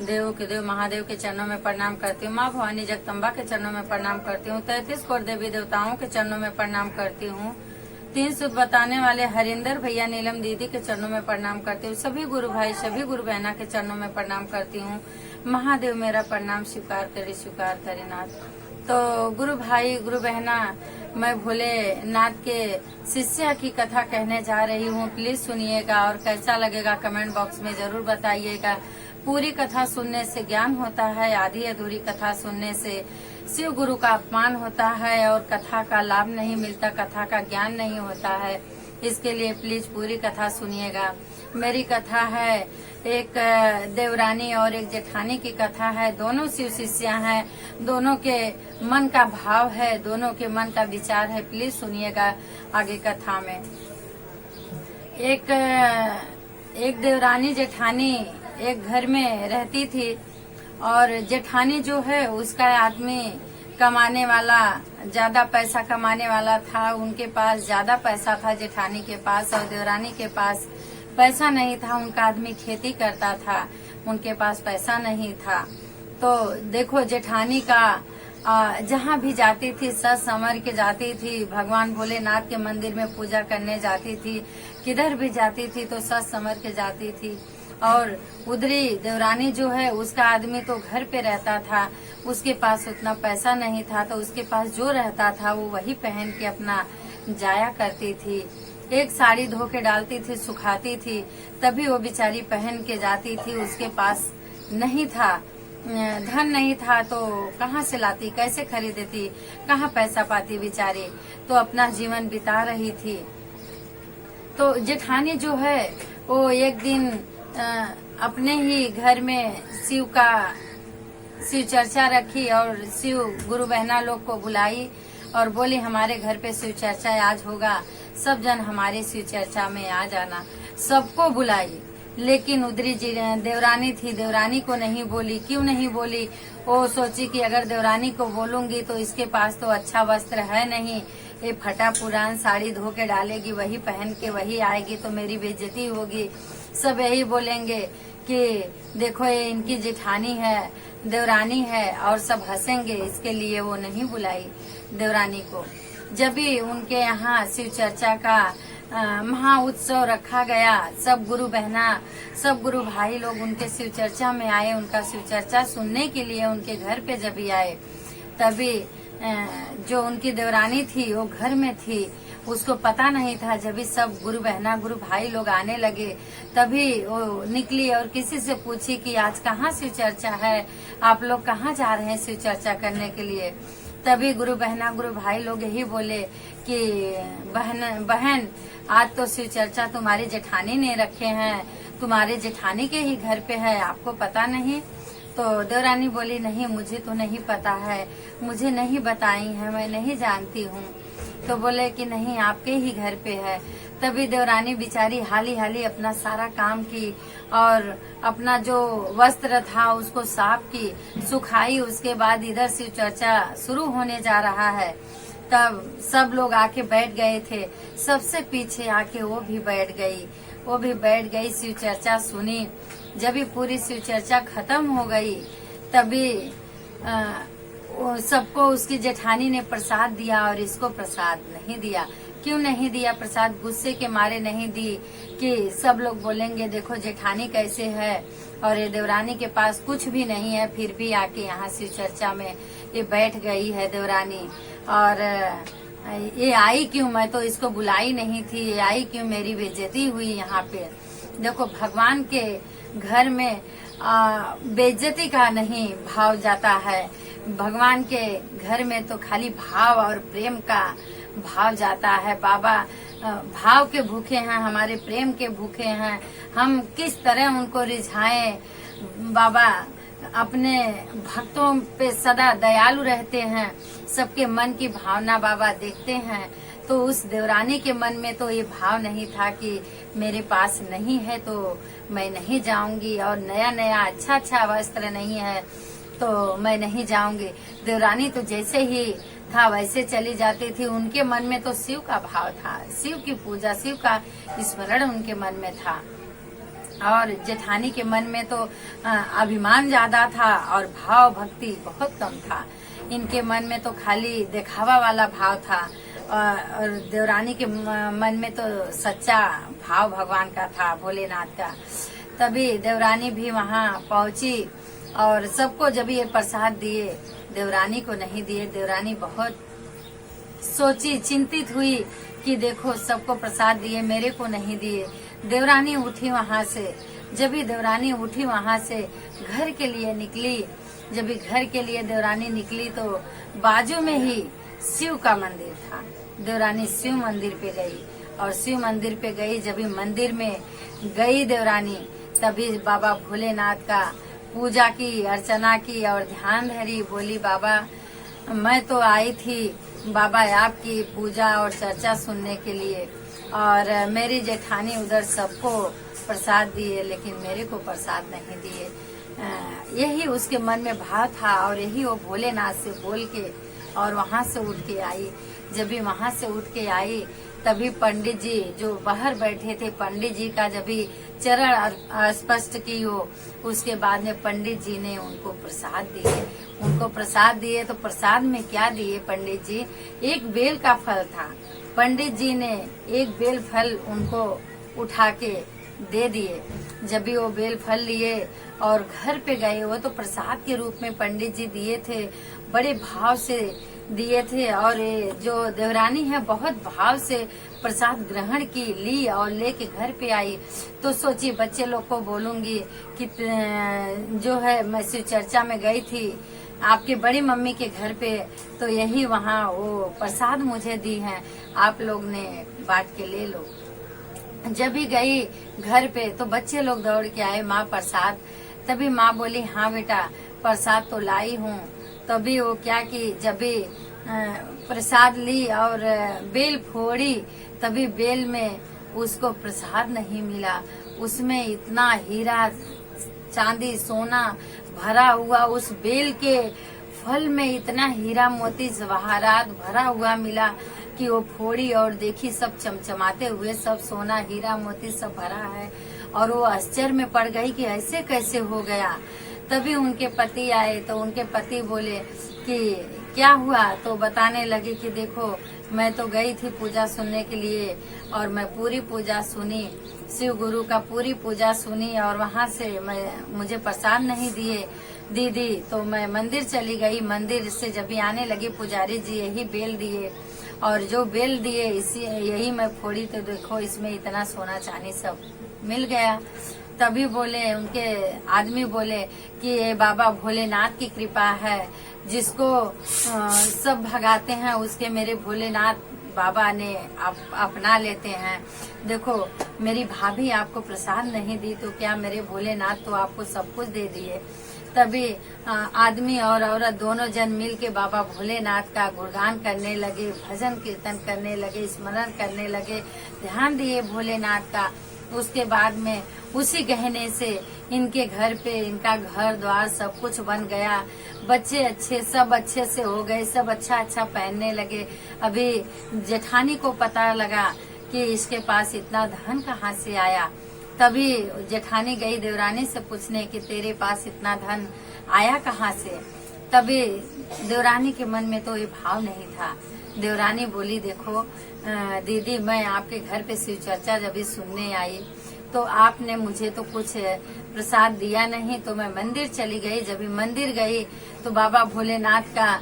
देवों के देव महादेव के चरणों में प्रणाम करती हूँ। माँ भवानी जगदम्बा के चरणों में प्रणाम करती हूँ। 33 करोड़ देवी देवताओं के चरणों में प्रणाम करती हूँ। 3 सूत्र बताने वाले हरिंदर भैया नीलम दीदी के चरणों में प्रणाम करती हूँ। सभी गुरु भाई सभी गुरु बहना के चरणों में प्रणाम करती हूँ। महादेव मेरा प्रणाम स्वीकार करे नाथ। तो गुरु भाई गुरु बहना, मैं भोलेनाथ के शिष्या की कथा कहने जा रही हूँ। प्लीज सुनिएगा और कैसा लगेगा कमेंट बॉक्स में जरूर बताइएगा। पूरी कथा सुनने से ज्ञान होता है, आधी अधूरी कथा सुनने से शिव गुरु का अपमान होता है और कथा का लाभ नहीं मिलता, कथा का ज्ञान नहीं होता है। इसके लिए प्लीज पूरी कथा सुनिएगा। मेरी कथा है एक देवरानी और एक जेठानी की कथा है। दोनों शिव शिष्या हैं, दोनों के मन का भाव है, दोनों के मन का विचार है। प्लीज सुनिएगा आगे कथा में। एक देवरानी जेठानी एक घर में रहती थी और जेठानी जो है उसका आदमी कमाने वाला, ज्यादा पैसा कमाने वाला था। उनके पास ज्यादा पैसा था जेठानी के पास, और देवरानी के पास पैसा नहीं था। उनका आदमी खेती करता था, उनके पास पैसा नहीं था। तो देखो जेठानी का जहाँ भी जाती थी सज संवर के जाती थी। भगवान भोलेनाथ के मंदिर में पूजा करने जाती थी, किधर भी जाती थी तो सज संवर के जाती थी। और उधरी देवरानी जो है उसका आदमी तो घर पे रहता था, उसके पास उतना पैसा नहीं था, तो उसके पास जो रहता था वो वही पहन के अपना जाया करती थी। एक साड़ी धो के डालती थी, सुखाती थी, तभी वो बेचारी पहन के जाती थी। उसके पास नहीं था, धन नहीं था, तो कहाँ से लाती, कैसे खरीदती, कहाँ पैसा पाती बेचारी। तो अपना जीवन बिता रही थी। तो जेठानी जो है वो एक दिन अपने ही घर में शिव चर्चा रखी और शिव गुरु बहना लोग को बुलाई और बोली हमारे घर पे शिव चर्चा आज होगा, सब जन हमारे शिव चर्चा में आ जाना। सबको बुलाई, लेकिन उधरी देवरानी थी, देवरानी को नहीं बोली। क्यों नहीं बोली? वो सोची कि अगर देवरानी को बोलूंगी तो इसके पास तो अच्छा वस्त्र है नहीं, ये फटा पुरान साड़ी धो के डालेगी, वही पहन के वही आएगी तो मेरी बेइज्जती होगी। सब यही बोलेंगे कि देखो ये इनकी जेठानी है, देवरानी है, और सब हंसेंगे। इसके लिए वो नहीं बुलाई देवरानी को। जब भी उनके यहाँ शिव चर्चा का महा उत्सव रखा गया, सब गुरु बहना सब गुरु भाई लोग उनके शिव चर्चा में आए। उनका शिव चर्चा सुनने के लिए उनके घर पे जब भी आए, तभी जो उनकी देवरानी थी वो घर में थी, उसको पता नहीं था। जब भी सब गुरु बहना गुरु भाई लोग आने लगे तभी वो निकली और किसी से पूछी कि आज कहाँ शिव चर्चा है, आप लोग कहाँ जा रहे हैं शिव चर्चा करने के लिए। तभी गुरु बहना गुरु भाई लोग यही बोले कि बहन आज तो शिव चर्चा तुम्हारी जेठानी ने रखे हैं, तुम्हारे जेठानी के ही घर पे है, आपको पता नहीं। तो देवरानी बोली नहीं, मुझे तो नहीं पता है, मुझे नहीं बताई है, मैं नहीं जानती हूँ। तो बोले कि नहीं आपके ही घर पे है। तभी देवरानी बिचारी हाली हाली अपना सारा काम की और अपना जो वस्त्र था उसको साफ की, सुखाई। उसके बाद इधर शिव चर्चा शुरू होने जा रहा है। तब सब लोग आके बैठ गए थे, सबसे पीछे आके वो भी बैठ गई, शिव चर्चा सुनी। जब भी पूरी शिव चर्चा खत्म हो गई तभी सबको उसकी जेठानी ने प्रसाद दिया और इसको प्रसाद नहीं दिया। क्यों नहीं दिया प्रसाद? गुस्से के मारे नहीं दी कि सब लोग बोलेंगे देखो जेठानी कैसे है और ये देवरानी के पास कुछ भी नहीं है, फिर भी आके यहाँ शिव चर्चा में ये बैठ गई है देवरानी। और ये आई क्यों? मैं तो इसको बुलाई नहीं थी, ये आई क्यों? मेरी बेइज्जती हुई यहाँ पे। देखो भगवान के घर में बेइज्जती का नहीं भाव जाता है, भगवान के घर में तो खाली भाव और प्रेम का भाव जाता है। बाबा भाव के भूखे हैं, हमारे प्रेम के भूखे हैं। हम किस तरह उनको रिझाएं। बाबा अपने भक्तों पे सदा दयालु रहते हैं, सबके मन की भावना बाबा देखते हैं। तो उस देवरानी के मन में तो ये भाव नहीं था कि मेरे पास नहीं है तो मैं नहीं जाऊंगी, और नया नया अच्छा वस्त्र नहीं है तो मैं नहीं जाऊंगी। देवरानी तो जैसे ही था वैसे चली जाती थी। उनके मन में तो शिव का भाव था, शिव की पूजा, शिव का स्मरण उनके मन में था। और जेठानी के मन में तो अभिमान ज्यादा था और भाव भक्ति बहुत कम था। इनके मन में तो खाली दिखावा वाला भाव था और देवरानी के मन में तो सच्चा भाव भगवान का था, भोलेनाथ का। तभी देवरानी भी वहाँ पहुंची और सबको जब ये प्रसाद दिए, देवरानी को नहीं दिए। देवरानी बहुत सोची, चिंतित हुई कि देखो सबको प्रसाद दिए, मेरे को नहीं दिए। देवरानी उठी वहाँ से। जब भी देवरानी उठी वहाँ से घर के लिए निकली, जब भी घर के लिए देवरानी निकली तो बाजू में ही शिव का मंदिर था। देवरानी शिव मंदिर पे गई और शिव मंदिर पे गई। जब भी मंदिर में गई देवरानी, तभी बाबा भोलेनाथ का पूजा की, अर्चना की और ध्यान धरी। बोली बाबा मैं तो आई थी बाबा आपकी पूजा और चर्चा सुनने के लिए, और मेरी जेठानी उधर सबको प्रसाद दिए लेकिन मेरे को प्रसाद नहीं दिए। यही उसके मन में भाव था और यही वो भोलेनाथ से बोल के और वहाँ से उठ के आई। जब भी वहाँ से उठ के आई तभी पंडित जी जो बाहर बैठे थे, पंडित जी का जब भी चरण स्पष्ट की हो, उसके बाद में पंडित जी ने उनको प्रसाद दिए। उनको प्रसाद दिए तो प्रसाद में क्या दिए पंडित जी? एक बेल का फल था। पंडित जी ने एक बेल फल उनको उठा के दे दिए। जब भी वो बेल फल लिए और घर पे गए, वो तो प्रसाद के रूप में पंडित जी दिए थे, बड़े भाव से दिए थे। और जो देवरानी है बहुत भाव से प्रसाद ग्रहण की, ली और लेके घर पे आई। तो सोची बच्चे लोग को बोलूंगी कि जो है मैं शिव चर्चा में गई थी आपके बड़ी मम्मी के घर पे, तो यही वहाँ वो प्रसाद मुझे दी है, आप लोग ने बांट के ले लो। जब भी गई घर पे तो बच्चे लोग दौड़ के आए, माँ प्रसाद। तभी माँ बोली हाँ बेटा प्रसाद तो लाई हूँ। तभी वो क्या कि जब भी प्रसाद ली और बेल फोड़ी, तभी बेल में उसको प्रसाद नहीं मिला। उसमें इतना हीरा चांदी सोना भरा हुआ, उस बेल के फल में इतना हीरा मोती जवाहरात भरा हुआ मिला कि वो फोड़ी और देखी सब चमचमाते हुए, सब सोना हीरा मोती सब भरा है। और वो आश्चर्य में पड़ गई कि ऐसे कैसे हो गया। तभी उनके पति आए तो उनके पति बोले कि क्या हुआ? तो बताने लगे कि देखो मैं तो गई थी पूजा सुनने के लिए और मैं पूरी पूजा सुनी, शिव गुरु का पूरी पूजा सुनी और वहाँ से मुझे प्रसाद नहीं दिए दीदी, तो मैं मंदिर चली गई। मंदिर से जब भी आने लगी पुजारी जी यही बेल दिए और जो बेल दिए इसी यही मैं फोड़ी, तो देखो इसमें इतना सोना चांदी सब मिल गया। तभी बोले उनके आदमी बोले कि ये बाबा भोलेनाथ की कृपा है, जिसको सब भगाते हैं उसके मेरे भोलेनाथ बाबा ने अपना लेते हैं। देखो मेरी भाभी आपको प्रसाद नहीं दी तो क्या मेरे भोलेनाथ तो आपको सब कुछ दे दिए। तभी आदमी और औरत दोनों जन मिल के बाबा भोलेनाथ का गुणगान करने लगे, भजन कीर्तन करने लगे, स्मरण करने लगे, ध्यान दिए भोलेनाथ का। उसके बाद में उसी गहने से इनके घर पे इनका घर द्वार सब कुछ बन गया। बच्चे अच्छे सब अच्छे से हो गए, सब अच्छा अच्छा पहनने लगे। अभी जेठानी को पता लगा कि इसके पास इतना धन कहाँ से आया। तभी जेठानी गई देवरानी से पूछने कि तेरे पास इतना धन आया कहाँ से। तभी देवरानी के मन में तो ये भाव नहीं था। देवरानी बोली देखो दीदी मैं आपके घर पे शिव चर्चा जब भी सुनने आई तो आपने मुझे तो कुछ प्रसाद दिया नहीं, तो मैं मंदिर चली गई। जब भी मंदिर गई तो बाबा भोलेनाथ का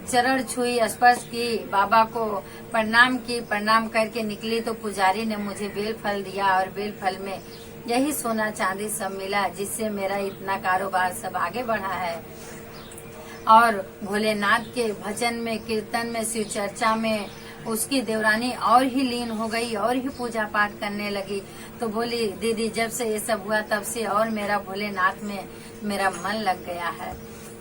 चरण छुई, स्पर्श की, बाबा को प्रणाम की। प्रणाम करके निकली तो पुजारी ने मुझे बेल फल दिया और बेल फल में यही सोना चांदी सब मिला, जिससे मेरा इतना कारोबार सब आगे बढ़ा है। और भोलेनाथ के भजन में, कीर्तन में, शिव चर्चा में उसकी देवरानी और ही लीन हो गई और ही पूजा पाठ करने लगी। तो बोली दीदी जब से ये सब हुआ तब से और मेरा भोलेनाथ में मेरा मन लग गया है।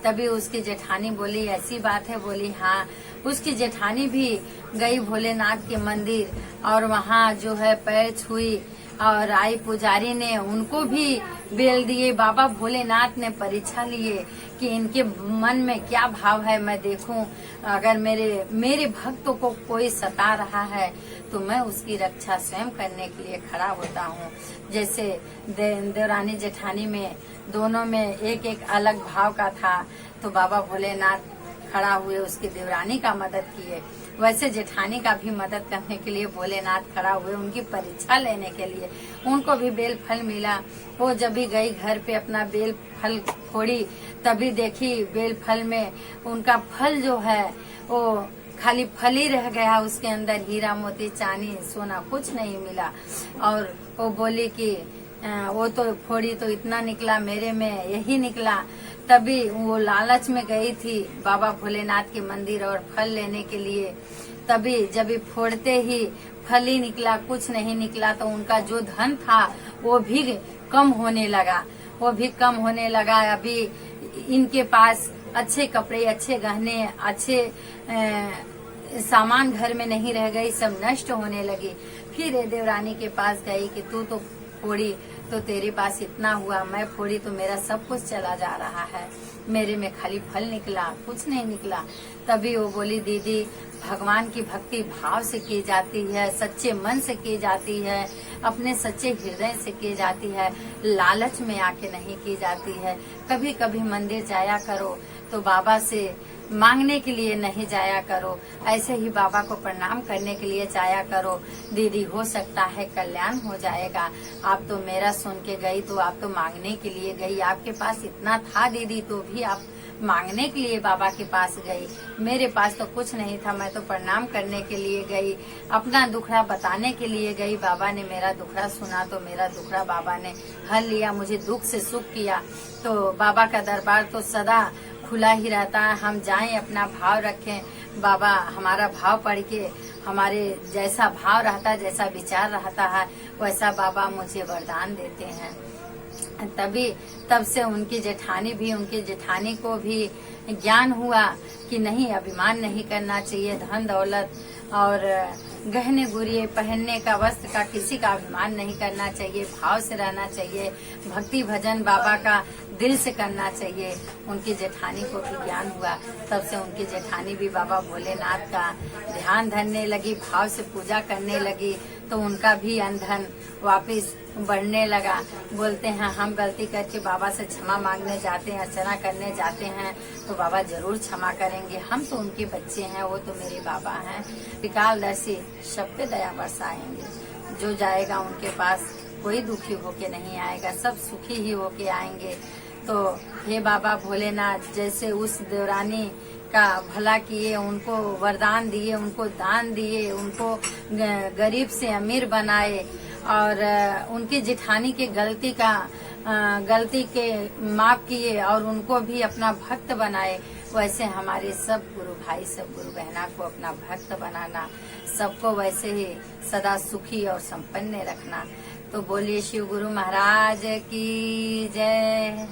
तभी उसकी जेठानी बोली ऐसी बात है? बोली हाँ। उसकी जेठानी भी गई भोलेनाथ के मंदिर और वहाँ जो है पैर छुई और आई पुजारी ने उनको भी बेल दिए। बाबा भोलेनाथ ने परीक्षा लिए कि इनके मन में क्या भाव है, मैं देखूं। अगर मेरे भक्तों को कोई सता रहा है तो मैं उसकी रक्षा स्वयं करने के लिए खड़ा होता हूँ। जैसे देवरानी जेठानी में दोनों में एक एक अलग भाव का था, तो बाबा भोलेनाथ खड़ा हुए, उसकी देवरानी का मदद किए। वैसे जेठानी का भी मदद करने के लिए भोलेनाथ खड़ा हुए, उनकी परीक्षा लेने के लिए। उनको भी बेल फल मिला। वो जब भी गई घर पे अपना बेल फल फोड़ी, तभी देखी बेल फल में उनका फल जो है वो खाली फल ही रह गया, उसके अंदर हीरा मोती चांदी सोना कुछ नहीं मिला। और वो बोली कि वो तो फोड़ी तो इतना निकला, मेरे में यही निकला। तभी वो लालच में गई थी बाबा भोलेनाथ के मंदिर और फल लेने के लिए। तभी जब फोड़ते ही फल ही निकला, कुछ नहीं निकला, तो उनका जो धन था वो भी कम होने लगा, अभी इनके पास अच्छे कपड़े, अच्छे गहने, अच्छे सामान घर में नहीं रह गई, सब नष्ट होने लगी। फिर देवरानी के पास गई कि तू तो फोड़ी तो तेरे पास इतना हुआ, मैं फोड़ी तो मेरा सब कुछ चला जा रहा है, मेरे में खाली फल निकला, कुछ नहीं निकला। तभी वो बोली, दीदी भगवान की भक्ति भाव से की जाती है, सच्चे मन से की जाती है, अपने सच्चे हृदय से की जाती है, लालच में आके नहीं की जाती है। कभी कभी मंदिर जाया करो तो बाबा से मांगने के लिए नहीं जाया करो, ऐसे ही बाबा को प्रणाम करने के लिए जाया करो। दीदी हो सकता है कल्याण हो जाएगा। आप तो मेरा सुन के गई, तो आप तो मांगने के लिए गई, आपके पास इतना था दीदी, तो भी आप मांगने के लिए बाबा के पास गई। मेरे पास तो कुछ नहीं था, मैं तो प्रणाम करने के लिए गई, अपना दुखड़ा बताने के लिए गई। बाबा ने मेरा दुखड़ा सुना तो मेरा दुखड़ा बाबा ने हल लिया, मुझे दुख से सुख किया। तो बाबा का दरबार तो सदा खुला ही रहता है, हम जाएं, अपना भाव रखें। बाबा हमारा भाव पढ़ के, हमारे जैसा भाव रहता है, जैसा विचार रहता है, वैसा बाबा मुझे वरदान देते हैं। तब से उनकी जेठानी को भी ज्ञान हुआ कि नहीं, अभिमान नहीं करना चाहिए, धन दौलत और गहने गुड़िये पहनने का, वस्त्र का, किसी का अभिमान नहीं करना चाहिए, भाव से रहना चाहिए, भक्ति भजन बाबा का दिल से करना चाहिए। उनकी जेठानी को भी ज्ञान हुआ, तब से उनकी जेठानी भी बाबा भोलेनाथ का ध्यान धरने लगी, भाव से पूजा करने लगी, तो उनका भी अनधन वापस बढ़ने लगा। बोलते हैं हम गलती करके बाबा से क्षमा मांगने जाते हैं, अर्चना करने जाते हैं, तो बाबा जरूर क्षमा करेंगे। हम तो उनके बच्चे हैं, वो तो मेरे बाबा हैं, विकालदर्शी, सब पे दया बरसाएंगे। जो जाएगा उनके पास कोई दुखी होके नहीं आएगा, सब सुखी ही होके आएंगे। तो हे बाबा भोलेनाथ, जैसे उस देवरानी का भला किए, उनको वरदान दिए, उनको दान दिए, उनको गरीब से अमीर बनाए, और उनकी जेठानी के गलती के माफ किए और उनको भी अपना भक्त बनाए। वैसे हमारे सब गुरु भाई, सब गुरु बहना को अपना भक्त बनाना, सबको वैसे ही सदा सुखी और संपन्न रखना। तो बोलिए शिव गुरु महाराज की जय।